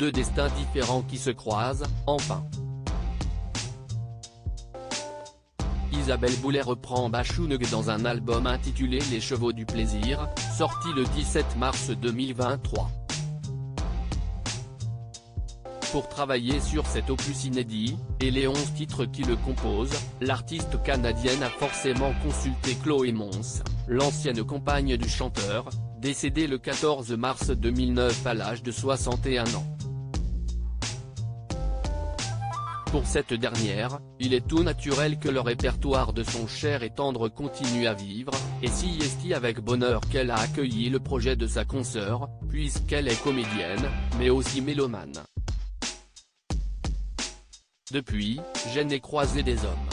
deux destins différents qui se croisent, enfin. Isabelle Boulay reprend Bachung dans un album intitulé Les Chevaux du Plaisir, sorti le 17 mars 2023. Pour travailler sur cet opus inédit, et les 11 titres qui le composent, l'artiste canadienne a forcément consulté Chloé Mons, l'ancienne compagne du chanteur, décédée le 14 mars 2009 à l'âge de 61 ans. Pour cette dernière, il est tout naturel que le répertoire de son cher et tendre continue à vivre, et si est avec bonheur qu'elle a accueilli le projet de sa consoeur, puisqu'elle est comédienne, mais aussi mélomane. Depuis, je n'ai croisé des hommes.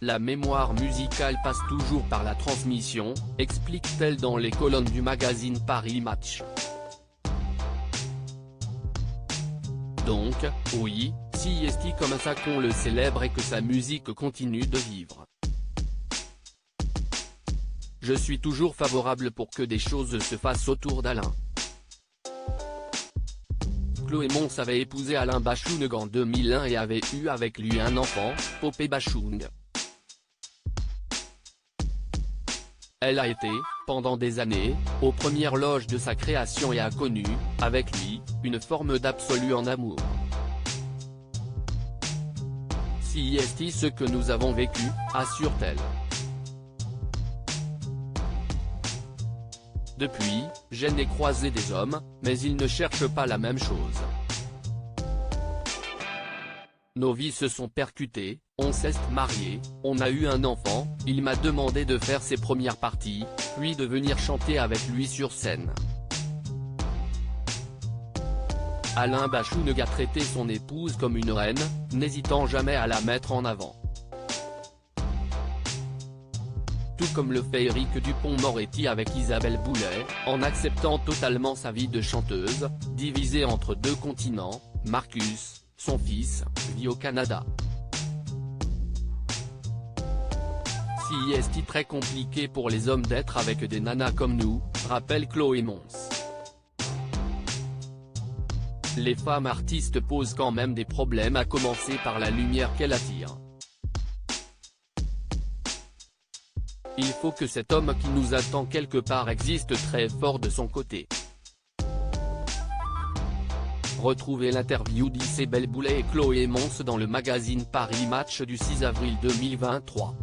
La mémoire musicale passe toujours par la transmission, explique-t-elle dans les colonnes du magazine Paris Match. Donc, oui, si est comme ça qu'on le célèbre et que sa musique continue de vivre. Je suis toujours favorable pour que des choses se fassent autour d'Alain. Chloé Mons avait épousé Alain Bachung en 2001 et avait eu avec lui un enfant, Popé Bachung. Elle a été, pendant des années, aux premières loges de sa création et a connu, avec lui, une forme d'absolu en amour. Si est ce que nous avons vécu, assure-t-elle. Depuis, je n'ai croisé des hommes, mais ils ne cherchent pas la même chose. Nos vies se sont percutées, on s'est marié, on a eu un enfant, il m'a demandé de faire ses premières parties, puis de venir chanter avec lui sur scène. Alain Bachung a traité son épouse comme une reine, n'hésitant jamais à la mettre en avant. Tout comme le fait Éric Dupond-Moretti avec Isabelle Boulay, en acceptant totalement sa vie de chanteuse, divisée entre deux continents, Marcus, son fils, vit au Canada. Si est très compliqué pour les hommes d'être avec des nanas comme nous, rappelle Chloé Mons. Les femmes artistes posent quand même des problèmes à commencer par la lumière qu'elles attirent. Il faut que cet homme qui nous attend quelque part existe très fort de son côté. Retrouvez l'interview d'Isabelle Boulay et Chloé Mons dans le magazine Paris Match du 6 avril 2023.